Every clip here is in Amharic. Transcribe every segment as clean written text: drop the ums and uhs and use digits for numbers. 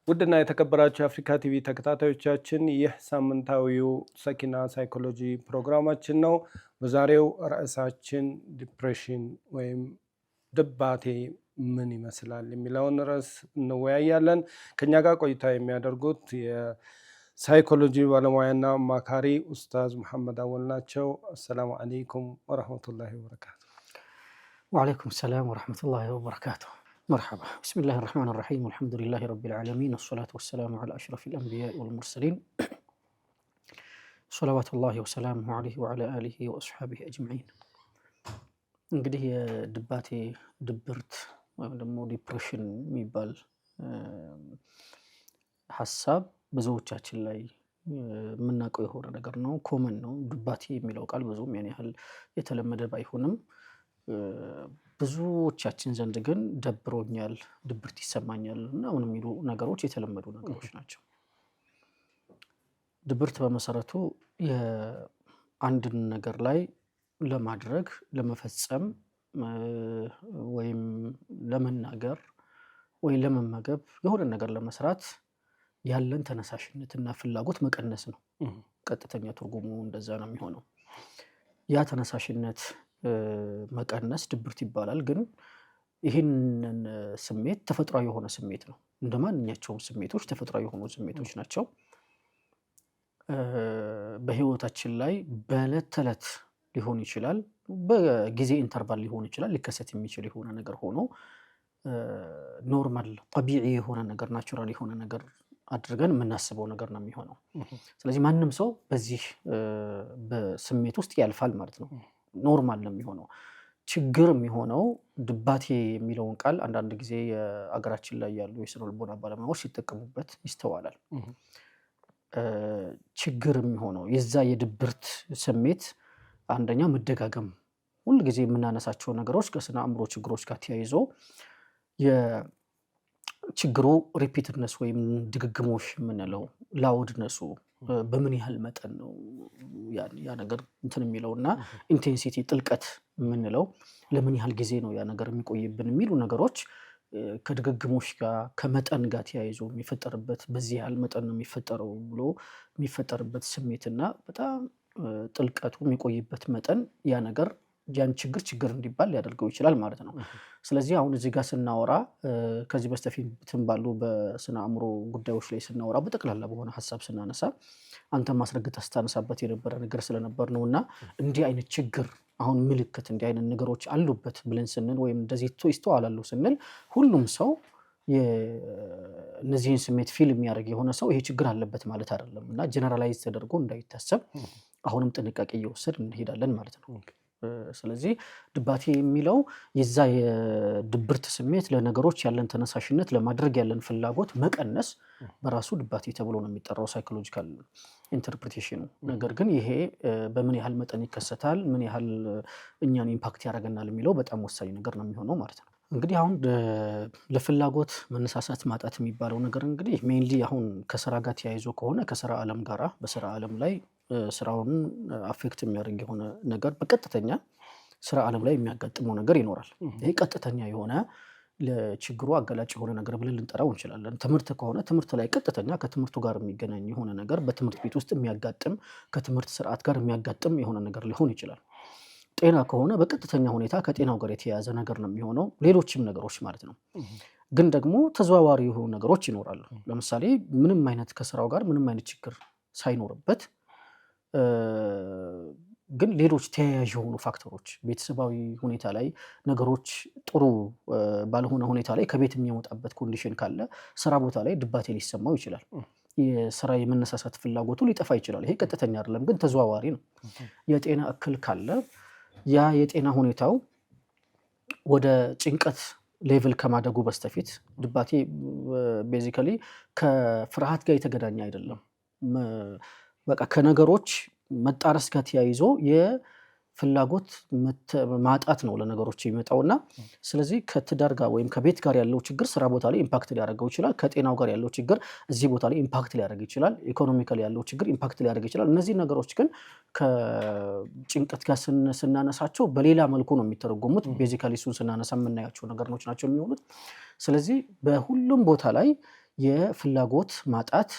ውድና የተከበራችሁ የአፍሪካ ቲቪ ተከታታዮቻችን ይህ ሳምንታዊው ሰኪና ሳይኮሎጂ ፕሮግራማችን ነው። በዛሬው ርዕሳችን ዲፕሬሽን ወይም ድባቴ ምን ይመስላል የሚለውን ርዕስ እንወያያለን። ከኛ ጋር ቆይታ የሚያደርጉት የሳይኮሎጂ ባለሙያና አማካሪ ኡስታዝ መሐመድ አወል ናቸው። አሰላሙ አለይኩም ወራህመቱላሂ ወበረካቱ። ወአለይኩም ሰላም ወራህመቱላሂ ወበረካቱ። مرحبا بسم الله الرحمن الرحيم والحمد لله رب العالمين والصلاة والسلام على أشرف الأنبياء والمرسلين صلوات الله وسلامه عليه وعلى آله وأصحابه أجمعين እንግዲህ የድባቴ ድብርት ወይም ደግሞ ዲፕሬሽን የሚባል ሐሳብ ብዙዎቻችን ላይ የምናውቀው የሆነ ነገር ነው። ኮመን ነው። ድባቴ የሚለው ቃል ብዙም ያን ያህል የተለመደ ባይሆንም ብዙዎቻችን ዘንድ ግን ደብሮኛል፣ ድብርት ይሰማኛል እና ምን የሚሉ ነገሮች የተለመዱ ነገሮች ናቸው። ድብርት በመሰረቱ የአንድን ነገር ላይ ለማድረግ ለመፈጸም ወይም ለመናገር ወይ ለመመገብ የሆነ ነገር ለመስራት ያለን ተነሳሽነትና ፍላጎት መቀነስ ነው። ቀጥተኛ ትርጉሙ እንደዛ ነው የሚሆነው። ያ ተነሳሽነት መቀነስ ድብርት ይባላል። ግን ይህንን ስሜት ተፈጥሯዊ የሆነ ስሜት ነው። እንደማንኛቸውም ስሜቶች ተፈጥሯዊ የሆኑ ስሜቶች ናቸው። በህይወታችን ላይ በዕለት ተዕለት ሊሆን ይችላል፣ በጊዜ ኢንተርቫል ሊሆን ይችላል፣ ሊከሰት የሚችል የሆነ ነገር ሆኖ ኖርማል ጠቢዒ የሆነ ነገር ናቹራል የሆነ ነገር አድርገን የምናስበው ነገር ነው የሚሆነው። ስለዚህ ማንም ሰው በዚህ በስሜት ውስጥ ያልፋል ማለት ነው። ኖርማል ነው የሚሆነው። ችግር የሚሆነው ድባቴ የሚለውን ቃል አንዳንድ ጊዜ የአገራችን ላይ ያሉ የስነ ልቦና ባለሙያዎች ሲጠቀሙበት ይስተዋላል። ችግር የሚሆነው የዛ የድብርት ስሜት አንደኛ መደጋገም፣ ሁሉ ጊዜ የምናነሳቸው ነገሮች ከስነ አእምሮ ችግሮች ጋር ተያይዞ የችግሩ ሪፒትድነስ ወይም ድግግሞሽ የምንለው ላውድነሱ በምን ያህል መጠን ነው ያ ነገር እንትን የሚለውና ኢንቴንሲቲ ጥልቀት የምንለው ለምን ያህል ጊዜ ነው ያ ነገር የሚቆይብን የሚሉ ነገሮች ከድግግሞሽ ጋር ከመጠን ጋር ተያይዞ የሚፈጠርበት በዚህ ያህል መጠን ነው የሚፈጠረው ብሎ የሚፈጠርበት ስሜትና በጣም ጥልቀቱ የሚቆይበት መጠን ያ ነገር ያን ችግር እንዲባል ሊያደርገው ይችላል ማለት ነው። ስለዚህ አሁን እዚህ ጋር ስናወራ ከዚህ በስተፊትም ባሉ በስነ አእምሮ ጉዳዮች ላይ ስናወራ በጠቅላላ በሆነ ሐሳብ ስናነሳ አንተ ማስረግጠህ ስታነሳበት የነበረ ነገር ስለነበር ነውና እንዲህ አይነት ችግር አሁን ምልክት እንዲህ አይነት ነገሮች አሉበት ብለን ስንል ወይም እንደዚህ ይስተዋላሉ ስንል ሁሉም ሰው እነዚህን ስሜት ፊል የሚያደርግ የሆነ ሰው ይሄ ችግር አለበት ማለት አይደለም እና ጀነራላይዝ ተደርጎ እንዳይታሰብ አሁንም ጥንቃቄ እየወሰድን እንሄዳለን ማለት ነው። ስለዚህ ድባቴ የሚለው የዛ የድብርት ስሜት ለነገሮች ያለን ተነሳሽነት ለማድረግ ያለን ፍላጎት መቀነስ በራሱ ድባቴ ተብሎ ነው የሚጠራው ሳይኮሎጂካል ኢንተርፕሪቴሽኑ። ነገር ግን ይሄ በምን ያህል መጠን ይከሰታል፣ ምን ያህል እኛን ኢምፓክት ያደርገናል የሚለው በጣም ወሳኝ ነገር ነው የሚሆነው ማለት ነው። እንግዲህ አሁን ለፍላጎት መነሳሳት ማጣት የሚባለው ነገር እንግዲህ ሜይንሊ አሁን ከስራ ጋር ተያይዞ ከሆነ ከስራ ዓለም ጋራ በስራ ዓለም ላይ ስራውን አፌክት የሚያደርግ የሆነ ነገር በቀጥተኛ ስራ ዓለም ላይ የሚያጋጥመው ነገር ይኖራል። ይሄ ቀጥተኛ የሆነ ለችግሩ አጋላጭ የሆነ ነገር ብለን ልንጠራው እንችላለን። ትምህርት ከሆነ ትምህርት ላይ ቀጥተኛ ከትምህርቱ ጋር የሚገናኝ የሆነ ነገር በትምህርት ቤት ውስጥ የሚያጋጥም ከትምህርት ስርዓት ጋር የሚያጋጥም የሆነ ነገር ሊሆን ይችላል። ጤና ከሆነ በቀጥተኛ ሁኔታ ከጤናው ጋር የተያያዘ ነገር ነው የሚሆነው። ሌሎችም ነገሮች ማለት ነው። ግን ደግሞ ተዘዋዋሪ የሆኑ ነገሮች ይኖራሉ። ለምሳሌ ምንም አይነት ከስራው ጋር ምንም አይነት ችግር ሳይኖርበት ግን ሌሎች ተያያዥ የሆኑ ፋክተሮች ቤተሰባዊ ሁኔታ ላይ ነገሮች ጥሩ ባልሆነ ሁኔታ ላይ ከቤት የሚወጣበት ኮንዲሽን ካለ ስራ ቦታ ላይ ድባቴ ሊሰማው ይችላል። የስራ የመነሳሳት ፍላጎቱ ሊጠፋ ይችላል። ይሄ ቀጥተኛ አይደለም ግን ተዘዋዋሪ ነው። የጤና እክል ካለ ያ የጤና ሁኔታው ወደ ጭንቀት ሌቭል ከማደጉ በስተፊት ድባቴ ቤዚካሊ ከፍርሃት ጋር የተገናኘ አይደለም። በቃ ከነገሮች መጣረስ ጋር ተያይዞ ፍላጎት ማጣት ነው ለነገሮች የሚመጣውና ስለዚህ ከትዳር ጋር ወይም ከቤት ጋር ያለው ችግር ስራ ቦታ ላይ ኢምፓክት ሊያደርገው ይችላል። ከጤናው ጋር ያለው ችግር እዚህ ቦታ ላይ ኢምፓክት ሊያደርግ ይችላል። ኢኮኖሚካሊ ያለው ችግር ኢምፓክት ሊያደርግ ይችላል። እነዚህ ነገሮች ግን ከጭንቀት ጋር ስናነሳቸው በሌላ መልኩ ነው የሚተረጎሙት። ቤዚካሊ እሱን ስናነሳ የምናያቸው ነገሮች ናቸው የሚሆኑት። ስለዚህ በሁሉም ቦታ ላይ የፍላጎት ማጣት፣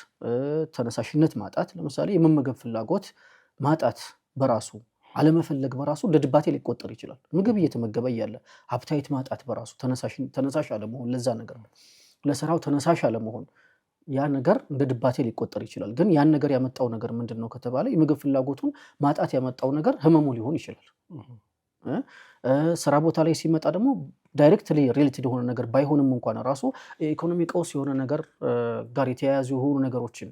ተነሳሽነት ማጣት፣ ለምሳሌ የመመገብ ፍላጎት ማጣት በራሱ አለመፈለግ በራሱ እንደ ድባቴ ሊቆጠር ይችላል። ምግብ እየተመገበ እያለ አፕታይት ማጣት በራሱ ተነሳሽ አለመሆን፣ ለዛ ነገር ለስራው ተነሳሽ አለመሆን፣ ያ ነገር እንደ ድባቴ ሊቆጠር ይችላል። ግን ያን ነገር ያመጣው ነገር ምንድነው ከተባለ የምግብ ፍላጎቱን ማጣት ያመጣው ነገር ህመሙ ሊሆን ይችላል። ስራ ቦታ ላይ ሲመጣ ደግሞ ዳይሬክትሊ ሪሌትድ የሆነ ነገር ባይሆንም እንኳን ራሱ ኢኮኖሚ ቀውስ የሆነ ነገር ጋር የተያያዙ የሆኑ ነገሮችን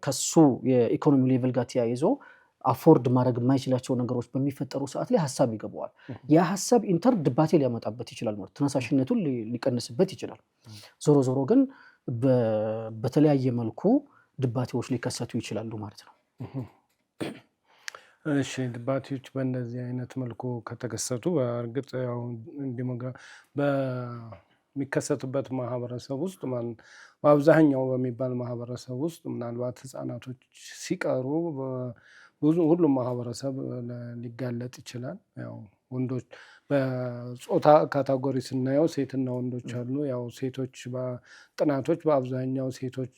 ከሱ የኢኮኖሚ ሌቭል ጋር ተያይዞ አፎርድ ማድረግ የማይችላቸው ነገሮች በሚፈጠሩ ሰዓት ላይ ሀሳብ ይገባዋል። ያ ሀሳብ ኢንተር ድባቴ ሊያመጣበት ይችላል ማለት ተነሳሽነቱን ሊቀንስበት ይችላል። ዞሮ ዞሮ ግን በተለያየ መልኩ ድባቴዎች ሊከሰቱ ይችላሉ ማለት ነው። እሺ ድባቴዎች በእንደዚህ አይነት መልኩ ከተከሰቱ በእርግጥ ያው በሚከሰቱበት ማህበረሰብ ውስጥ በአብዛኛው በሚባል ማህበረሰብ ውስጥ ምናልባት ህፃናቶች ሲቀሩ ሁሉም ማህበረሰብ ሊጋለጥ ይችላል። ያው ወንዶች በጾታ ካታጎሪ ስናየው ሴትና ወንዶች አሉ። ያው ሴቶች ጥናቶች በአብዛኛው ሴቶች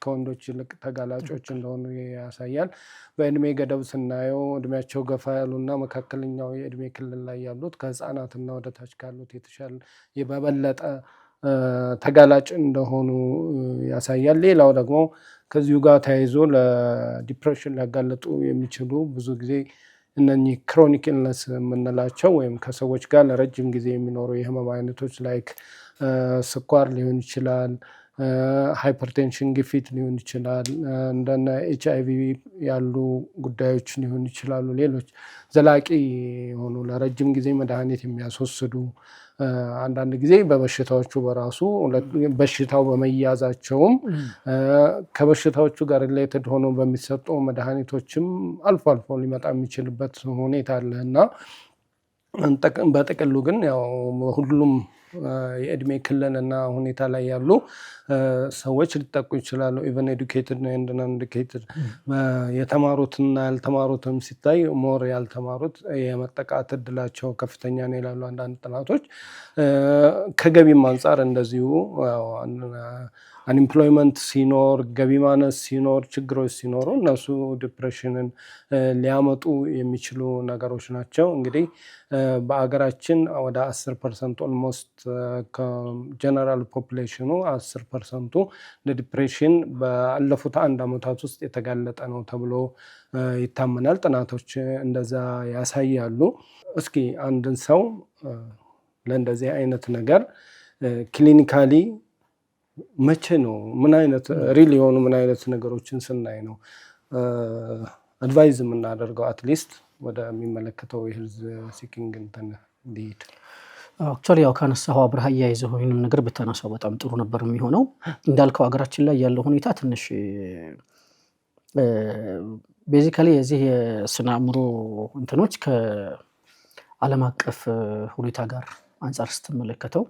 ከወንዶች ይልቅ ተጋላጮች እንደሆኑ ያሳያል። በእድሜ ገደብ ስናየው እድሜያቸው ገፋ ያሉና መካከለኛው የእድሜ ክልል ላይ ያሉት ከህፃናትና ወደታች ካሉት የተሻለ በበለጠ ተጋላጭ እንደሆኑ ያሳያል። ሌላው ደግሞ ከዚሁ ጋር ተያይዞ ለዲፕሬሽን ሊያጋለጡ የሚችሉ ብዙ ጊዜ እነኚህ ክሮኒክ ኢልነስ የምንላቸው ወይም ከሰዎች ጋር ለረጅም ጊዜ የሚኖሩ የህመም አይነቶች ላይክ ስኳር ሊሆን ይችላል፣ ሃይፐርቴንሽን ግፊት ሊሆን ይችላል፣ እንደነ HIV ያሉ ጉዳዮች ሊሆን ይችላሉ። ሌሎች ዘላቂ የሆኑ ለረጅም ጊዜ መድኃኒት የሚያስወስዱ አንዳንድ ጊዜ በበሽታዎቹ በራሱ በሽታው በመያዛቸውም ከበሽታዎቹ ጋር ሪሌትድ ሆኖ በሚሰጡ መድኃኒቶችም አልፎ አልፎ ሊመጣ የሚችልበት ሁኔታ አለ እና በጥቅሉ ግን ያው ሁሉም የእድሜ ክልል እና ሁኔታ ላይ ያሉ ሰዎች ሊጠቁ ይችላሉ። ኢቨን ኤዱኬትድ ኤንድ ናን ኤዱኬትድ የተማሩትና ያልተማሩትም ሲታይ ሞር ያልተማሩት የመጠቃት እድላቸው ከፍተኛ ነው ይላሉ አንዳንድ ጥናቶች። ከገቢም አንጻር እንደዚሁ አንኤምፕሎይመንት ሲኖር፣ ገቢ ማነስ ሲኖር፣ ችግሮች ሲኖሩ እነሱ ዲፕሬሽንን ሊያመጡ የሚችሉ ነገሮች ናቸው። እንግዲህ በአገራችን ወደ 10% ኦልሞስት ከጀነራል ፖፑሌሽኑ 10%ቱ ለዲፕሬሽን ባለፉት 1 ዓመታት ውስጥ የተጋለጠ ነው ተብሎ ይታመናል። ጥናቶች እንደዛ ያሳያሉ። እስኪ አንድን ሰው ለእንደዚህ አይነት ነገር ክሊኒካሊ መቼ ነው ምን አይነት ሪል የሆኑ ምን አይነት ነገሮችን ስናይ ነው አድቫይዝ የምናደርገው አትሊስት ወደሚመለከተው የሄልዝ ሲኪንግ እንትን እንዲሄድ? አክቹዋሊ ያው ካነሳው አብርሃ ያይዘው ይሄንን ነገር ብታነሳው በጣም ጥሩ ነበር የሚሆነው። እንዳልከው ሀገራችን ላይ ያለው ሁኔታ ትንሽ ቤዚካሊ የዚህ የስነ አእምሮ እንትኖች ከዓለም አቀፍ ሁኔታ ጋር አንጻር ስትመለከተው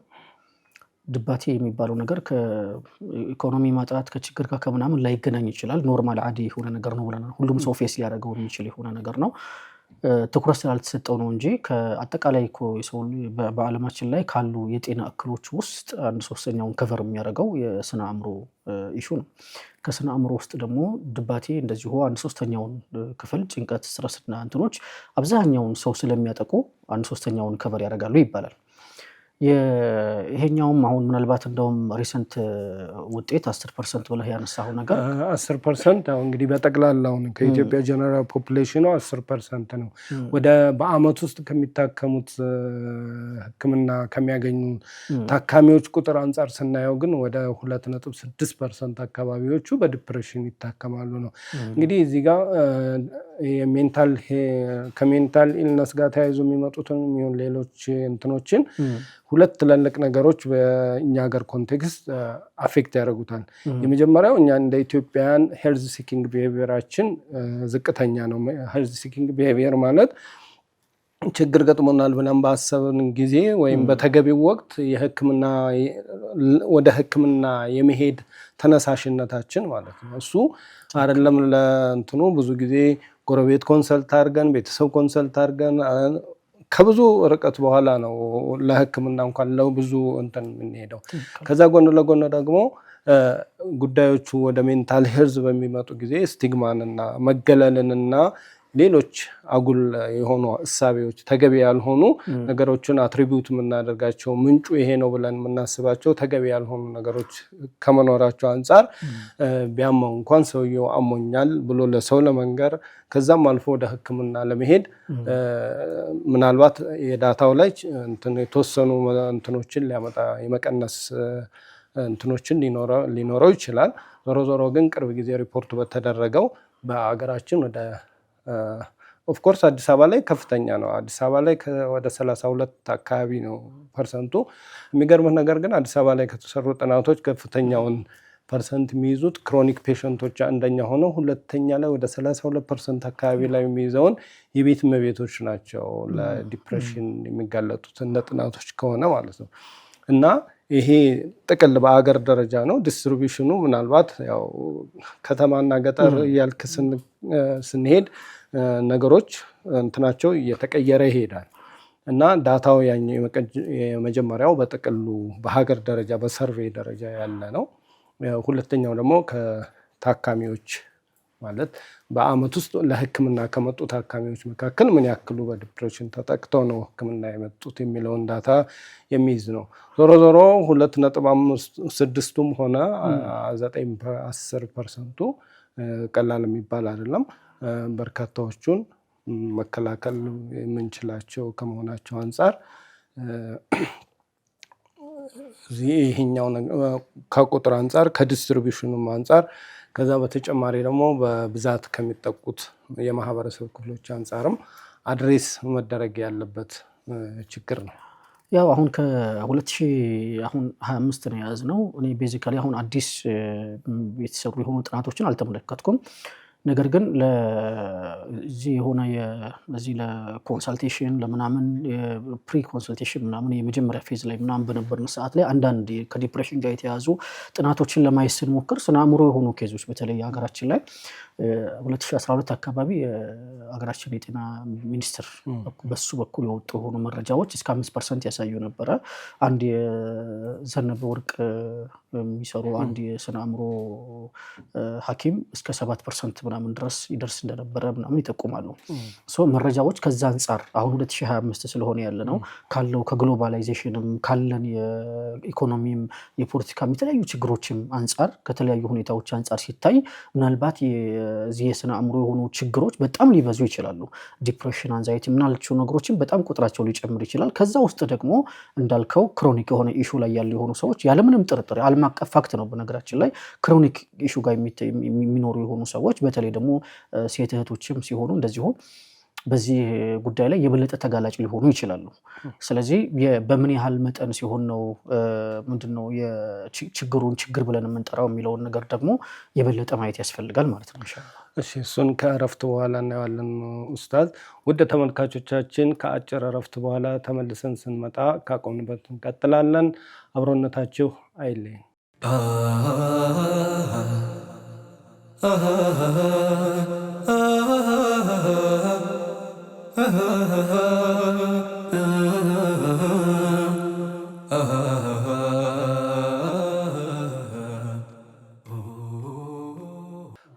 ድባቴ የሚባለው ነገር ከኢኮኖሚ ማጣት ከችግር ጋር ከምናምን ላይገናኝ ይችላል። ኖርማል አዲ የሆነ ነገር ነው ብለናል። ሁሉም ሰው ፌስ ሊያደርገው የሚችል የሆነ ነገር ነው። ትኩረት ስላልተሰጠው ነው እንጂ ከአጠቃላይ ሰው በዓለማችን ላይ ካሉ የጤና እክሎች ውስጥ 1/3ኛውን ከቨር የሚያደርገው የስነ አእምሮ ኢሹ ነው። ከስነ አእምሮ ውስጥ ደግሞ ድባቴ እንደዚሁ 1/3ኛውን ክፍል ጭንቀት፣ ስትረስና እንትኖች አብዛኛውን ሰው ስለሚያጠቁ 1/3ኛውን ከቨር ያደርጋሉ ይባላል። ይሄኛውም አሁን ምናልባት እንደውም ሪሰንት ውጤት 10% ብለህ ያነሳው ነገር 10% አሁን እንግዲህ በጠቅላላው ከኢትዮጵያ ጀነራል ፖፑሌሽኑ 10% ነው። ወደ በአመት ውስጥ ከሚታከሙት ሕክምና ከሚያገኙ ታካሚዎች ቁጥር አንጻር ስናየው ግን ወደ 2.6% አካባቢዎቹ በዲፕሬሽን ይታከማሉ ነው። እንግዲህ እዚህ ጋር የሜንታል ከሜንታል ኢልነስ ጋር ተያይዞ የሚመጡትን የሚሆን ሌሎች እንትኖችን ሁለት ትልልቅ ነገሮች በእኛ ሀገር ኮንቴክስት አፌክት ያደርጉታል። የመጀመሪያው እኛ እንደ ኢትዮጵያን ሄልዝ ሲኪንግ ቢሄቪየራችን ዝቅተኛ ነው። ሄልዝ ሲኪንግ ቢሄቪየር ማለት ችግር ገጥሞናል ብለን ባሰብን ጊዜ ወይም በተገቢው ወቅት ወደ ሕክምና የመሄድ ተነሳሽነታችን ማለት ነው። እሱ አይደለም ለእንትኑ ብዙ ጊዜ ጎረቤት ኮንሰልት አድርገን ቤተሰብ ኮንሰልት አድርገን ከብዙ ርቀት በኋላ ነው ለሕክምና እንኳን ለብዙ እንትን የምንሄደው። ከዛ ጎን ለጎን ደግሞ ጉዳዮቹ ወደ ሜንታል ሄልዝ በሚመጡ ጊዜ ስቲግማንና መገለልንና ሌሎች አጉል የሆኑ እሳቤዎች ተገቢ ያልሆኑ ነገሮችን አትሪቢዩት የምናደርጋቸው ምንጩ ይሄ ነው ብለን የምናስባቸው ተገቢ ያልሆኑ ነገሮች ከመኖራቸው አንጻር ቢያመው እንኳን ሰውየው አሞኛል ብሎ ለሰው ለመንገር ከዛም አልፎ ወደ ሕክምና ለመሄድ ምናልባት የዳታው ላይ የተወሰኑ እንትኖችን ሊያመጣ የመቀነስ እንትኖችን ሊኖረው ይችላል። ዞሮ ዞሮ ግን ቅርብ ጊዜ ሪፖርት በተደረገው በአገራችን ወደ ኦፍኮርስ አዲስ አበባ ላይ ከፍተኛ ነው። አዲስ አበባ ላይ ወደ 32 አካባቢ ነው ፐርሰንቱ። የሚገርምህ ነገር ግን አዲስ አበባ ላይ ከተሰሩ ጥናቶች ከፍተኛውን ፐርሰንት የሚይዙት ክሮኒክ ፔሸንቶች አንደኛ ሆነው፣ ሁለተኛ ላይ ወደ 32% አካባቢ ላይ የሚይዘውን የቤት እመቤቶች ናቸው ለዲፕሬሽን የሚጋለጡት እንደ ጥናቶች ከሆነ ማለት ነው። እና ይሄ ጥቅል በአገር ደረጃ ነው። ዲስትሪቢዩሽኑ ምናልባት ያው ከተማና ገጠር እያልክ ስንሄድ ነገሮች እንትናቸው እየተቀየረ ይሄዳል። እና ዳታው የመጀመሪያው በጥቅሉ በሀገር ደረጃ በሰርቬይ ደረጃ ያለ ነው። ሁለተኛው ደግሞ ከታካሚዎች ማለት በአመት ውስጥ ለሕክምና ከመጡ ታካሚዎች መካከል ምን ያክሉ በዲፕሬሽን ተጠቅተው ነው ሕክምና የመጡት የሚለውን ዳታ የሚይዝ ነው። ዞሮ ዞሮ 2.6ቱም ሆነ 9-10%ቱ ቀላል የሚባል አይደለም። በርካታዎቹን መከላከል የምንችላቸው ከመሆናቸው አንጻር ይሄኛው ከቁጥር አንጻር ከዲስትሪቢዩሽኑም አንጻር ከዛ በተጨማሪ ደግሞ በብዛት ከሚጠቁት የማህበረሰብ ክፍሎች አንጻርም አድሬስ መደረግ ያለበት ችግር ነው። ያው አሁን ከ2025 ነው የያዝነው። እኔ ቤዚካሊ አሁን አዲስ የተሰሩ የሆኑ ጥናቶችን አልተመለከትኩም። ነገር ግን ለዚህ የሆነ ለዚህ ለኮንሰልቴሽን ለምናምን ፕሪ ኮንሰልቴሽን ምናምን የመጀመሪያ ፌዝ ላይ ምናምን በነበርን ሰዓት ላይ አንዳንድ ከዲፕሬሽን ጋር የተያዙ ጥናቶችን ለማየት ስንሞክር ስነ አእምሮ የሆኑ ኬዞች በተለይ ሀገራችን ላይ 2012 አካባቢ ሀገራችን የጤና ሚኒስቴር በሱ በኩል የወጡ የሆኑ መረጃዎች እስከ 5% ያሳዩ ነበረ። አንድ የዘነበ ወርቅ የሚሰሩ አንድ የስነ አእምሮ ሐኪም እስከ 7% ምናምን ድረስ ይደርስ እንደነበረ ምናምን ይጠቁማሉ። መረጃዎች ከዛ አንጻር አሁን 2025 ስለሆነ ያለ ነው ካለው ከግሎባላይዜሽንም ካለን የኢኮኖሚም የፖለቲካም የተለያዩ ችግሮችም አንጻር ከተለያዩ ሁኔታዎች አንጻር ሲታይ ምናልባት የዚህ የስነ አእምሮ የሆኑ ችግሮች በጣም ሊበዙ ይችላሉ። ዲፕሬሽን፣ አንዛይቲ ምናልቸው ነገሮችን በጣም ቁጥራቸው ሊጨምር ይችላል። ከዛ ውስጥ ደግሞ እንዳልከው ክሮኒክ የሆነ ኢሹ ላይ ያሉ የሆኑ ሰዎች ያለምንም ጥርጥር ዓለም አቀፍ ፋክት ነው በነገራችን ላይ ክሮኒክ ኢሹ ጋር የሚኖሩ የሆኑ ሰዎች በተለይ ደግሞ ሴት እህቶችም ሲሆኑ እንደዚሁ በዚህ ጉዳይ ላይ የበለጠ ተጋላጭ ሊሆኑ ይችላሉ። ስለዚህ በምን ያህል መጠን ሲሆን ነው ምንድነው የችግሩን ችግር ብለን የምንጠራው የሚለውን ነገር ደግሞ የበለጠ ማየት ያስፈልጋል ማለት ነው። እሺ፣ እሱን ከእረፍት በኋላ እናየዋለን ኡስታዝ። ውድ ተመልካቾቻችን ከአጭር እረፍት በኋላ ተመልሰን ስንመጣ ካቆምንበት እንቀጥላለን። አብሮነታችሁ አይለይን።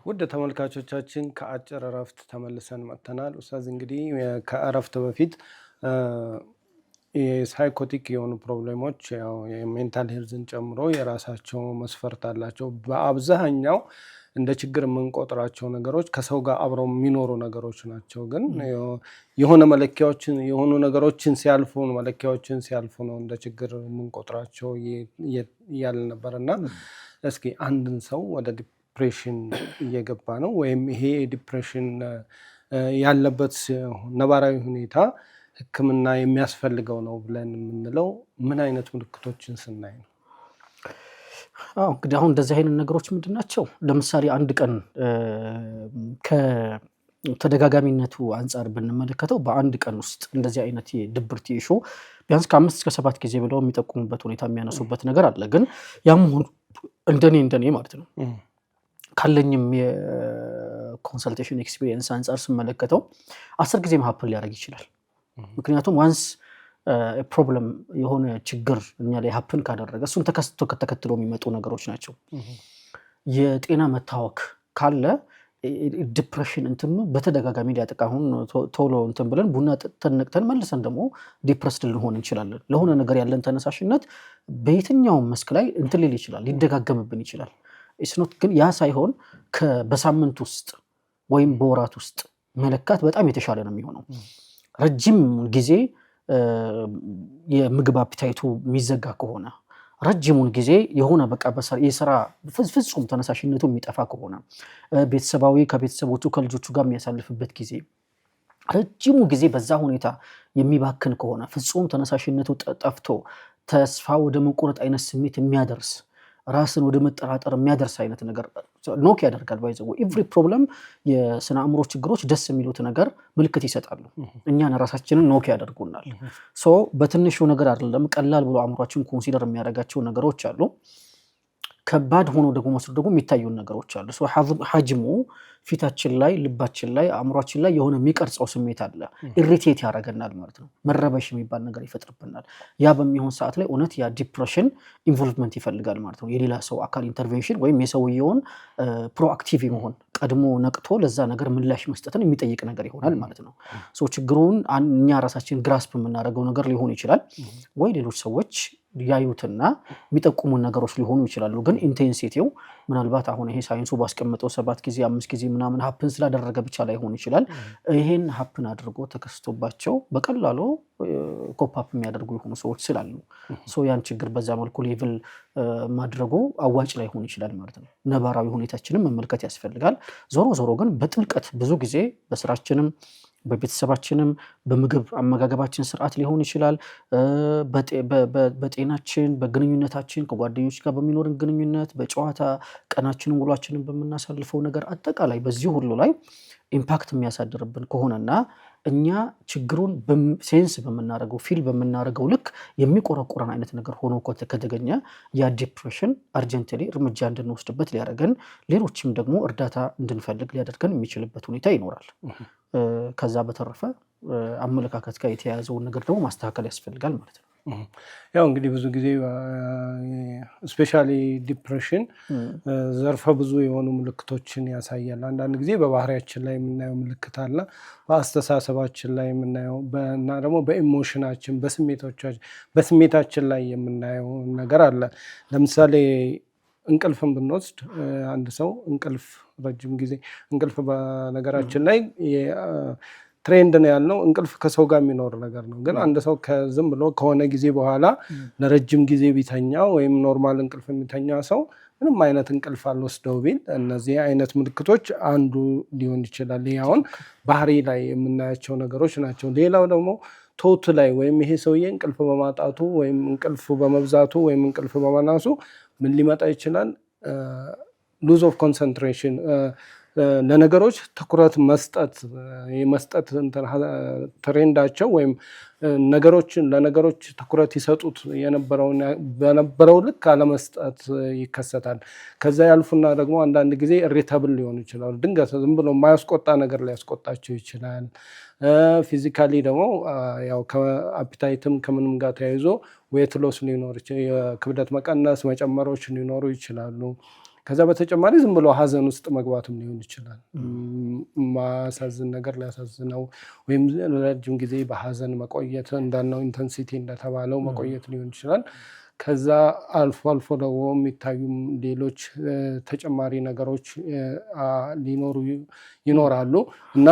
ውድ ተመልካቾቻችን ከአጭር እረፍት ተመልሰን መጥተናል። ኡስታዝ እንግዲህ ከእረፍት በፊት የሳይኮቲክ የሆኑ ፕሮብሌሞች ያው የሜንታል ሄልዝን ጨምሮ የራሳቸው መስፈርት አላቸው። በአብዛኛው እንደ ችግር የምንቆጥራቸው ነገሮች ከሰው ጋር አብረው የሚኖሩ ነገሮች ናቸው። ግን የሆነ ነገሮችን ሲያልፉ ነው እንደ ችግር የምንቆጥራቸው እያለ ነበር እና እስኪ አንድን ሰው ወደ ዲፕሬሽን እየገባ ነው ወይም ይሄ ዲፕሬሽን ያለበት ነባራዊ ሁኔታ ሕክምና የሚያስፈልገው ነው ብለን የምንለው ምን አይነት ምልክቶችን ስናይ ነው? እንግዲህ አሁን እንደዚህ አይነት ነገሮች ምንድን ናቸው? ለምሳሌ አንድ ቀን ከተደጋጋሚነቱ አንጻር ብንመለከተው በአንድ ቀን ውስጥ እንደዚህ አይነት የድብርት ኢሹ ቢያንስ ከ5 እስከ 7 ጊዜ ብለው የሚጠቁሙበት ሁኔታ የሚያነሱበት ነገር አለ። ግን ያም ሆኖ እንደኔ ማለት ነው ካለኝም የኮንሰልቴሽን ኤክስፒሪየንስ አንጻር ስመለከተው 10 ጊዜ መሀፕል ሊያደርግ ይችላል። ምክንያቱም ዋንስ ፕሮብለም የሆነ ችግር እኛ ላይ ሀፕን ካደረገ እሱን ተከትሎ የሚመጡ ነገሮች ናቸው። የጤና መታወክ ካለ ዲፕሬሽን እንትኑ በተደጋጋሚ ሊያጠቃ አሁን ቶሎ እንትን ብለን ቡና ጠጥተን መልሰን ደግሞ ዲፕረስድ ልንሆን እንችላለን። ለሆነ ነገር ያለን ተነሳሽነት በየትኛውም መስክ ላይ እንትን ሊል ይችላል፣ ሊደጋገምብን ይችላል። ኢስኖት ግን ያ ሳይሆን በሳምንት ውስጥ ወይም በወራት ውስጥ መለካት በጣም የተሻለ ነው የሚሆነው። ረጅም ጊዜ የምግብ አፒታይቱ የሚዘጋ ከሆነ ረጅሙን ጊዜ የሆነ በቃ የስራ ፍጹም ተነሳሽነቱ የሚጠፋ ከሆነ ቤተሰባዊ ከቤተሰቦቹ ከልጆቹ ጋር የሚያሳልፍበት ጊዜ ረጅሙ ጊዜ በዛ ሁኔታ የሚባክን ከሆነ ፍጹም ተነሳሽነቱ ጠፍቶ ተስፋ ወደ መቆረጥ አይነት ስሜት የሚያደርስ ራስን ወደ መጠራጠር የሚያደርስ አይነት ነገር ኖክ ያደርጋል። ባይዘው ኤቭሪ ፕሮብለም የስነ አእምሮ ችግሮች ደስ የሚሉት ነገር ምልክት ይሰጣሉ። እኛን ራሳችንን ኖክ ያደርጉናል። ሶ በትንሹ ነገር አይደለም ቀላል ብሎ አእምሮአችን ኮንሲደር የሚያደርጋቸው ነገሮች አሉ። ከባድ ሆኖ ደግሞ የሚታዩን ነገሮች አሉ። ሶ ሐጅሙ ፊታችን ላይ ልባችን ላይ አእምሮአችን ላይ የሆነ የሚቀርጸው ስሜት አለ። ኢሪቴት ያደርገናል ማለት ነው። መረበሽ የሚባል ነገር ይፈጥርብናል። ያ በሚሆን ሰዓት ላይ እውነት ያ ዲፕሬሽን ኢንቮልቭመንት ይፈልጋል ማለት ነው። የሌላ ሰው አካል ኢንተርቬንሽን ወይም የሰውየውን ፕሮአክቲቭ መሆን ቀድሞ ነቅቶ ለዛ ነገር ምላሽ መስጠትን የሚጠይቅ ነገር ይሆናል ማለት ነው። ሶ ችግሩን እኛ ራሳችን ግራስፕ የምናደርገው ነገር ሊሆን ይችላል ወይ ሌሎች ሰዎች ያዩትና የሚጠቁሙን ነገሮች ሊሆኑ ይችላሉ። ግን ኢንቴንሲቲው ምናልባት አሁን ይሄ ሳይንሱ ባስቀመጠው 7 ጊዜ 5 ጊዜ ምናምን ሀፕን ስላደረገ ብቻ ላይሆን ይችላል። ይሄን ሀፕን አድርጎ ተከስቶባቸው በቀላሉ ኮፓፕ የሚያደርጉ የሆኑ ሰዎች ስላሉ ያን ችግር በዛ መልኩ ሌቭል ማድረጉ አዋጭ ላይሆን ይችላል ማለት ነው። ነባራዊ ሁኔታችንን መመልከት ያስፈልጋል። ዞሮ ግን በጥልቀት ብዙ ጊዜ በስራችንም በቤተሰባችንም በምግብ አመጋገባችን ስርዓት ሊሆን ይችላል። በጤናችን በግንኙነታችን ከጓደኞች ጋር በሚኖርን ግንኙነት በጨዋታ ቀናችንን ውሏችንን በምናሳልፈው ነገር አጠቃላይ በዚህ ሁሉ ላይ ኢምፓክት የሚያሳድርብን ከሆነና እኛ ችግሩን ሴንስ በምናደርገው ፊል በምናደርገው ልክ የሚቆረቆረን አይነት ነገር ሆኖ ከተገኘ ያ ዲፕሬሽን አርጀንትሊ እርምጃ እንድንወስድበት ሊያደርገን ሌሎችም ደግሞ እርዳታ እንድንፈልግ ሊያደርገን የሚችልበት ሁኔታ ይኖራል። ከዛ በተረፈ አመለካከት ጋር የተያያዘውን ነገር ደግሞ ማስተካከል ያስፈልጋል ማለት ነው። ያው እንግዲህ ብዙ ጊዜ ስፔሻሊ ዲፕሬሽን ዘርፈ ብዙ የሆኑ ምልክቶችን ያሳያል። አንዳንድ ጊዜ በባህሪያችን ላይ የምናየው ምልክት አለ፣ በአስተሳሰባችን ላይ የምናየው እና ደግሞ በኢሞሽናችን በስሜታችን ላይ የምናየው ነገር አለ። ለምሳሌ እንቅልፍን ብንወስድ አንድ ሰው እንቅልፍ ረጅም ጊዜ እንቅልፍ በነገራችን ላይ ትሬንድ ነው ያልነው እንቅልፍ ከሰው ጋር የሚኖር ነገር ነው። ግን አንድ ሰው ዝም ብሎ ከሆነ ጊዜ በኋላ ለረጅም ጊዜ ቢተኛ ወይም ኖርማል እንቅልፍ የሚተኛ ሰው ምንም አይነት እንቅልፍ አልወስደው ቢል እነዚህ አይነት ምልክቶች አንዱ ሊሆን ይችላል። ይሄ አሁን ባህሪ ላይ የምናያቸው ነገሮች ናቸው። ሌላው ደግሞ ቶት ላይ ወይም ይሄ ሰውዬ እንቅልፍ በማጣቱ ወይም እንቅልፍ በመብዛቱ ወይም እንቅልፍ በመናሱ ምን ሊመጣ ይችላል? ሉዝ ኦፍ ኮንሰንትሬሽን ለነገሮች ትኩረት መስጠት ትሬንዳቸው ወይም ለነገሮች ትኩረት ይሰጡት በነበረው ልክ አለመስጠት ይከሰታል። ከዛ ያልፉና ደግሞ አንዳንድ ጊዜ ኢሪታብል ሊሆኑ ይችላሉ። ድንገት ዝም ብሎ የማያስቆጣ ነገር ሊያስቆጣቸው ይችላል። ፊዚካሊ ደግሞ ያው ከአፒታይትም ከምንም ጋር ተያይዞ ዌት ሎስ ሊኖር ይችላል። የክብደት መቀነስ መጨመሮች ሊኖሩ ይችላሉ። ከዛ በተጨማሪ ዝም ብሎ ሀዘን ውስጥ መግባትም ሊሆን ይችላል። ማሳዝን ነገር ሊያሳዝነው ወይም ረጅም ጊዜ በሀዘን መቆየት እንዳልነው ኢንተንሲቲ እንደተባለው መቆየት ሊሆን ይችላል። ከዛ አልፎ ደግሞ የሚታዩም ሌሎች ተጨማሪ ነገሮች ይኖራሉ እና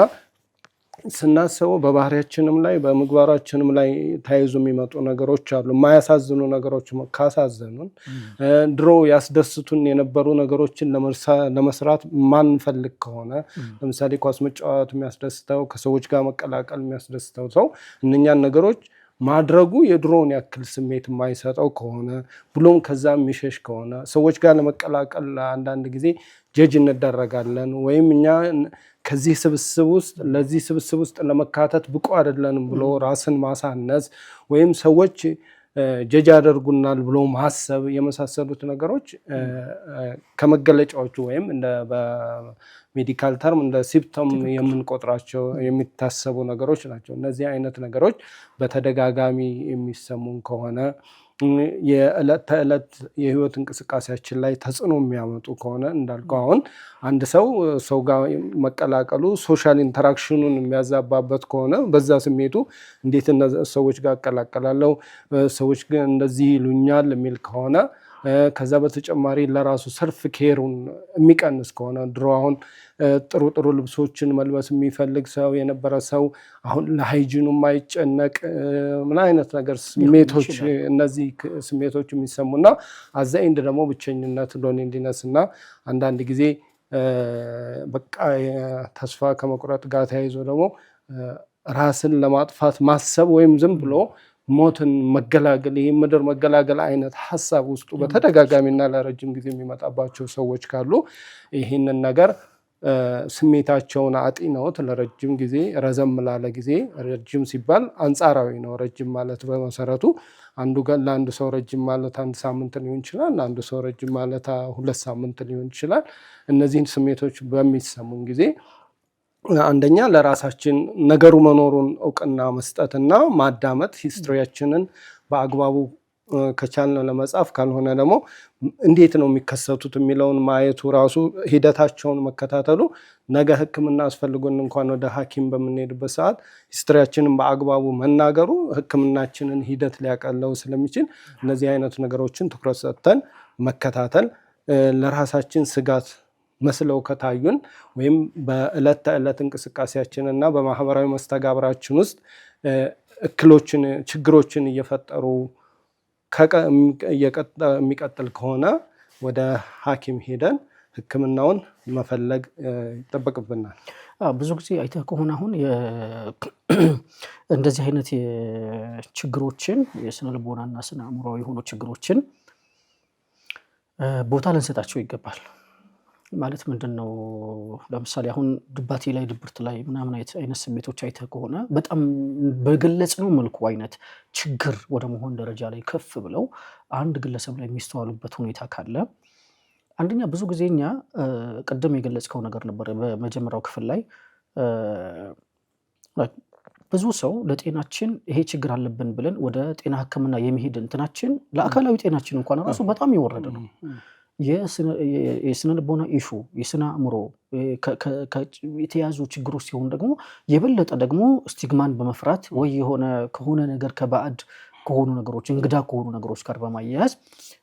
ስናስበው በባህሪያችንም ላይ በምግባራችንም ላይ ተያይዞ የሚመጡ ነገሮች አሉ። የማያሳዝኑ ነገሮች ካሳዘኑን ድሮ ያስደስቱን የነበሩ ነገሮችን ለመስራት ማንፈልግ ከሆነ ለምሳሌ ኳስ መጫወት የሚያስደስተው፣ ከሰዎች ጋር መቀላቀል የሚያስደስተው ሰው እነኛን ነገሮች ማድረጉ የድሮውን ያክል ስሜት የማይሰጠው ከሆነ ብሎም ከዛ የሚሸሽ ከሆነ ሰዎች ጋር ለመቀላቀል አንዳንድ ጊዜ ጀጅ እንደረጋለን ወይም እኛ ከዚህ ስብስብ ውስጥ ለዚህ ስብስብ ውስጥ ለመካተት ብቁ አይደለንም ብሎ ራስን ማሳነስ ወይም ሰዎች ጀጅ ያደርጉናል ብሎ ማሰብ የመሳሰሉት ነገሮች ከመገለጫዎቹ ወይም እንደ በሜዲካል ተርም እንደ ሲምፕተም የምንቆጥራቸው የሚታሰቡ ነገሮች ናቸው። እነዚህ አይነት ነገሮች በተደጋጋሚ የሚሰሙን ከሆነ የዕለት ተዕለት የህይወት እንቅስቃሴያችን ላይ ተጽዕኖ የሚያመጡ ከሆነ እንዳልከው አሁን አንድ ሰው ጋር መቀላቀሉ ሶሻል ኢንተራክሽኑን የሚያዛባበት ከሆነ በዛ ስሜቱ እንዴት ሰዎች ጋር እቀላቀላለሁ፣ ሰዎች ግን እንደዚህ ይሉኛል የሚል ከሆነ ከዛ በተጨማሪ ለራሱ ሰልፍ ኬሩን የሚቀንስ ከሆነ ድሮ አሁን ጥሩ ጥሩ ልብሶችን መልበስ የሚፈልግ ሰው የነበረ ሰው አሁን ለሃይጂኑ የማይጨነቅ ምን አይነት ነገር ስሜቶች እነዚህ ስሜቶች የሚሰሙና አዘይንድ ደግሞ ብቸኝነት ሎኔሊነስ እና አንዳንድ ጊዜ በቃ ተስፋ ከመቁረጥ ጋር ተያይዞ ደግሞ ራስን ለማጥፋት ማሰብ ወይም ዝም ብሎ ሞትን መገላገል ይህ ምድር መገላገል አይነት ሀሳብ ውስጡ በተደጋጋሚና ለረጅም ጊዜ የሚመጣባቸው ሰዎች ካሉ ይህንን ነገር ስሜታቸውን አጢነውት ለረጅም ጊዜ ረዘም ላለ ጊዜ ረጅም ሲባል አንጻራዊ ነው። ረጅም ማለት በመሰረቱ ለአንዱ ሰው ረጅም ማለት 1 ሳምንት ሊሆን ይችላል፣ ለአንዱ ሰው ረጅም ማለት 2 ሳምንት ሊሆን ይችላል። እነዚህን ስሜቶች በሚሰሙን ጊዜ አንደኛ ለራሳችን ነገሩ መኖሩን እውቅና መስጠትና ማዳመጥ፣ ሂስትሪያችንን በአግባቡ ከቻልን ለመጻፍ ካልሆነ ደግሞ እንዴት ነው የሚከሰቱት የሚለውን ማየቱ ራሱ ሂደታቸውን መከታተሉ ነገ ሕክምና አስፈልጎን እንኳን ወደ ሐኪም በምንሄድበት ሰዓት ሂስትሪያችንን በአግባቡ መናገሩ ሕክምናችንን ሂደት ሊያቀለው ስለሚችል እነዚህ አይነት ነገሮችን ትኩረት ሰጥተን መከታተል ለራሳችን ስጋት መስለው ከታዩን ወይም በዕለት ተዕለት እንቅስቃሴያችን እና በማህበራዊ መስተጋብራችን ውስጥ እክሎችን ችግሮችን እየፈጠሩ የሚቀጥል ከሆነ ወደ ሐኪም ሄደን ህክምናውን መፈለግ ይጠበቅብናል። ብዙ ጊዜ አይተህ ከሆነ አሁን እንደዚህ አይነት ችግሮችን የስነ ልቦናና ስነ አእምሮአዊ የሆኑ ችግሮችን ቦታ ልንሰጣቸው ይገባል። ማለት ምንድነው? ለምሳሌ አሁን ድባቴ ላይ ድብርት ላይ ምናምን አይነት ስሜቶች አይተህ ከሆነ በጣም በገለጽነው መልኩ አይነት ችግር ወደ መሆን ደረጃ ላይ ከፍ ብለው አንድ ግለሰብ ላይ የሚስተዋሉበት ሁኔታ ካለ አንደኛ ብዙ ጊዜ እኛ ቅድም የገለጽከው ነገር ነበር በመጀመሪያው ክፍል ላይ ብዙ ሰው ለጤናችን ይሄ ችግር አለብን ብለን ወደ ጤና ሕክምና የሚሄድ እንትናችን ለአካላዊ ጤናችን እንኳን ራሱ በጣም የወረደ ነው። የስነ ልቦና ኢሹ የስነ አእምሮ የተያዙ ችግሮች ሲሆን ደግሞ የበለጠ ደግሞ ስቲግማን በመፍራት ወይ የሆነ ከሆነ ነገር ከባዕድ ከሆኑ ነገሮች እንግዳ ከሆኑ ነገሮች ጋር በማያያዝ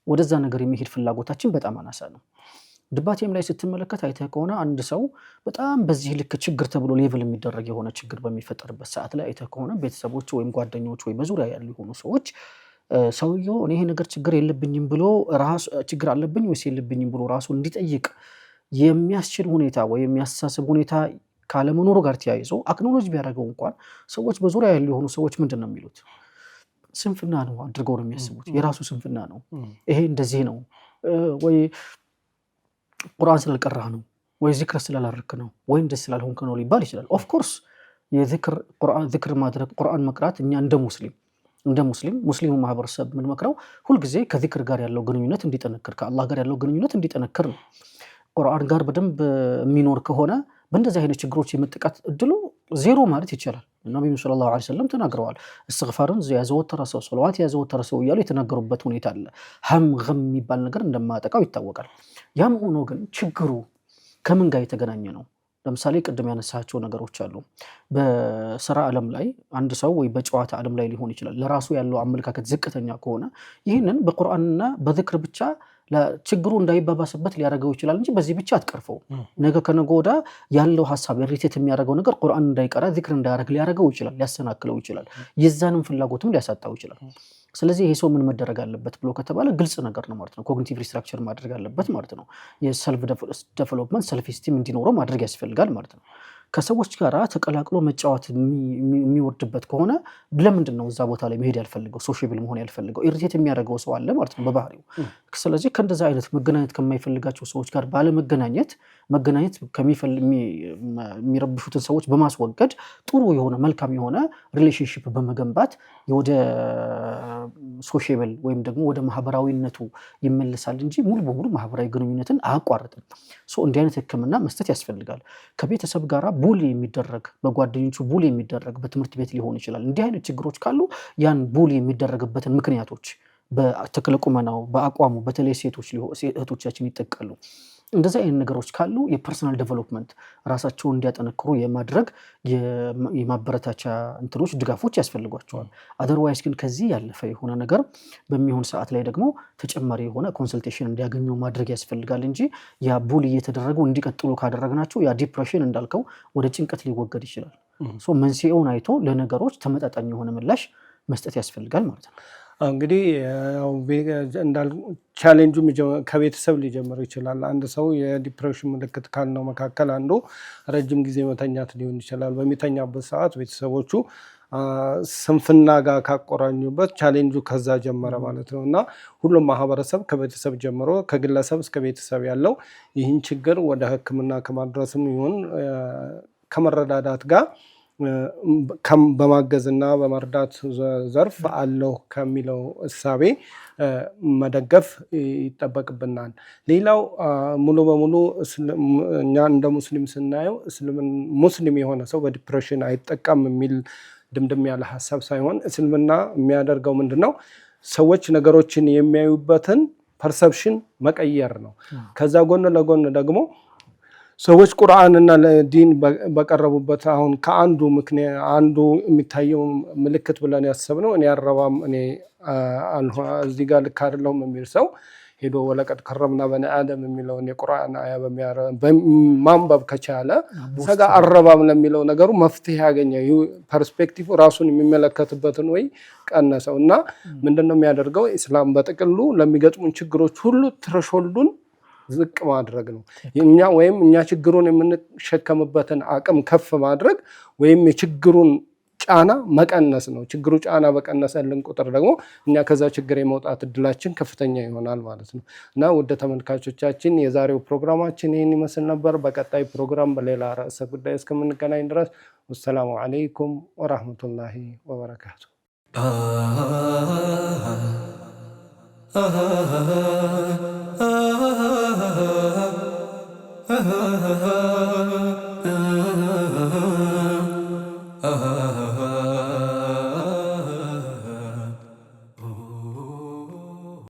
ወደዛ ነገር የሚሄድ ፍላጎታችን በጣም አናሳ ነው። ድባቴም ላይ ስትመለከት አይተህ ከሆነ አንድ ሰው በጣም በዚህ ልክ ችግር ተብሎ ሌቭል የሚደረግ የሆነ ችግር በሚፈጠርበት ሰዓት ላይ አይተህ ከሆነ ቤተሰቦች ወይም ጓደኞች ወይ በዙሪያ ያሉ የሆኑ ሰዎች ሰውየው እኔ ይሄ ነገር ችግር የለብኝም ብሎ ራሱ ችግር አለብኝ ወይስ የለብኝም ብሎ ራሱ እንዲጠይቅ የሚያስችል ሁኔታ ወይ የሚያስተሳስብ ሁኔታ ካለመኖሩ ጋር ተያይዞ አክኖሎጂ ቢያደርገው እንኳን ሰዎች በዙሪያ ያሉ የሆኑ ሰዎች ምንድን ነው የሚሉት? ስንፍና ነው አድርገው ነው የሚያስቡት። የራሱ ስንፍና ነው፣ ይሄ እንደዚህ ነው፣ ወይ ቁርአን ስላልቀራህ ነው፣ ወይ ዚክር ስላላረክ ነው፣ ወይ እንደዚህ ስላልሆንክ ነው ሊባል ይችላል። ኦፍ ኮርስ ዚክር ማድረግ ቁርአን መቅራት እኛ እንደ ሙስሊሙ ማህበረሰብ የምንመክረው ሁልጊዜ ከዚክር ጋር ያለው ግንኙነት እንዲጠነክር ከአላህ ጋር ያለው ግንኙነት እንዲጠነክር ነው። ቁርአን ጋር በደንብ የሚኖር ከሆነ በእንደዚህ አይነት ችግሮች የመጠቃት እድሉ ዜሮ ማለት ይቻላል። ነብዩ ሰለላሁ ዐለይሂ ወሰለም ተናግረዋል። እስትግፋርን ያዘወተረ ሰው ሰለዋት ያዘወተረ ሰው እያሉ የተናገሩበት ሁኔታ አለ። ሀም ገም የሚባል ነገር እንደማያጠቃው ይታወቃል። ያም ሆኖ ግን ችግሩ ከምን ጋር የተገናኘ ነው? ለምሳሌ ቅድም ያነሳቸው ነገሮች አሉ። በስራ ዓለም ላይ አንድ ሰው ወይ በጨዋታ ዓለም ላይ ሊሆን ይችላል ለራሱ ያለው አመለካከት ዝቅተኛ ከሆነ ይህንን በቁርአንና በዝክር ብቻ ለችግሩ እንዳይባባስበት ሊያደርገው ይችላል እንጂ በዚህ ብቻ አትቀርፈው ነገ ከነገ ወዲያ ያለው ሐሳብ ሪቴት የሚያደርገው ነገር ቁርአን እንዳይቀራ ዚክር እንዳያደርግ ሊያደርገው ይችላል ሊያሰናክለው ይችላል የዛንም ፍላጎትም ሊያሳጣው ይችላል ስለዚህ ይሄ ሰው ምን መደረግ አለበት ብሎ ከተባለ ግልጽ ነገር ነው ማለት ነው ኮግኒቲቭ ሪስትራክቸር ማድረግ አለበት ማለት ነው የሰልፍ ዴቨሎፕመንት ሰልፍ ስቲም እንዲኖረው ማድረግ ያስፈልጋል ማለት ነው ከሰዎች ጋር ተቀላቅሎ መጫወት የሚወድበት ከሆነ ለምንድን ነው እዛ ቦታ ላይ መሄድ ያልፈልገው ሶሻብል መሆን ያልፈልገው ኢሪቴት የሚያደርገው ሰው አለ ማለት ነው በባህሪው ስለዚህ ከእንደዛ አይነት መገናኘት ከማይፈልጋቸው ሰዎች ጋር ባለመገናኘት መገናኘት የሚረብሹትን ሰዎች በማስወገድ ጥሩ የሆነ መልካም የሆነ ሪሌሽንሺፕ በመገንባት ወደ ሶሻብል ወይም ደግሞ ወደ ማህበራዊነቱ ይመለሳል እንጂ ሙሉ በሙሉ ማህበራዊ ግንኙነትን አያቋርጥም እንዲህ አይነት ህክምና መስጠት ያስፈልጋል ከቤተሰብ ጋር ቡሊ የሚደረግ በጓደኞቹ ቡሊ የሚደረግ በትምህርት ቤት ሊሆን ይችላል እንዲህ አይነት ችግሮች ካሉ ያን ቡሊ የሚደረግበትን ምክንያቶች በተክለ ቁመናው በአቋሙ በተለይ ሴቶቻችን ይጠቃሉ እንደዛ አይነት ነገሮች ካሉ የፐርሰናል ዴቨሎፕመንት ራሳቸውን እንዲያጠነክሩ የማድረግ የማበረታቻ እንትኖች ድጋፎች ያስፈልጓቸዋል አዘርዋይስ ግን ከዚህ ያለፈ የሆነ ነገር በሚሆን ሰዓት ላይ ደግሞ ተጨማሪ የሆነ ኮንሰልቴሽን እንዲያገኙ ማድረግ ያስፈልጋል እንጂ ያ ቡል እየተደረገው እንዲቀጥሉ ካደረግናቸው ያ ዲፕሬሽን እንዳልከው ወደ ጭንቀት ሊወገድ ይችላል መንስኤውን አይቶ ለነገሮች ተመጣጣኝ የሆነ ምላሽ መስጠት ያስፈልጋል ማለት ነው እንግዲህ ቻሌንጁ ከቤተሰብ ሊጀምር ይችላል አንድ ሰው የዲፕሬሽን ምልክት ካልነው መካከል አንዱ ረጅም ጊዜ መተኛት ሊሆን ይችላል በሚተኛበት ሰዓት ቤተሰቦቹ ስንፍና ጋር ካቆራኙበት ቻሌንጁ ከዛ ጀመረ ማለት ነው እና ሁሉም ማህበረሰብ ከቤተሰብ ጀምሮ ከግለሰብ እስከ ቤተሰብ ያለው ይህን ችግር ወደ ህክምና ከማድረስም ይሁን ከመረዳዳት ጋር በማገዝና በመርዳት ዘርፍ አለው ከሚለው እሳቤ መደገፍ ይጠበቅብናል ሌላው ሙሉ በሙሉ እኛ እንደ ሙስሊም ስናየው ሙስሊም የሆነ ሰው በዲፕሬሽን አይጠቃም የሚል ድምድም ያለ ሐሳብ ሳይሆን እስልምና የሚያደርገው ምንድነው ሰዎች ነገሮችን የሚያዩበትን ፐርሰፕሽን መቀየር ነው ከዛ ጎን ለጎን ደግሞ ሰዎች ቁርአንና ለዲን በቀረቡበት አሁን ከአንዱ ምክንያት አንዱ የሚታየው ምልክት ብለን ያሰብነው እኔ አረባም እኔ እዚህ ጋር ልክ አይደለሁም የሚል ሰው ሄዶ ወለቀድ ከረምና በኒ አደም የሚለውን የቁርአን አያ ማንበብ ከቻለ ሰጋ አረባም ለሚለው ነገሩ መፍትሄ ያገኘ ፐርስፔክቲቭ ራሱን የሚመለከትበትን ወይ ቀነሰው እና ምንድነው የሚያደርገው እስላም በጥቅሉ ለሚገጥሙን ችግሮች ሁሉ ትረሾልዱን ዝቅ ማድረግ ነው እኛ ችግሩን የምንሸከምበትን አቅም ከፍ ማድረግ ወይም የችግሩን ጫና መቀነስ ነው ችግሩ ጫና በቀነሰልን ቁጥር ደግሞ እኛ ከዛ ችግር የመውጣት እድላችን ከፍተኛ ይሆናል ማለት ነው እና ወደ ተመልካቾቻችን የዛሬው ፕሮግራማችን ይህን ይመስል ነበር በቀጣይ ፕሮግራም በሌላ ርዕሰ ጉዳይ እስከምንገናኝ ድረስ ወሰላሙ አለይኩም ወራህመቱላሂ ወበረካቱ ha ha ha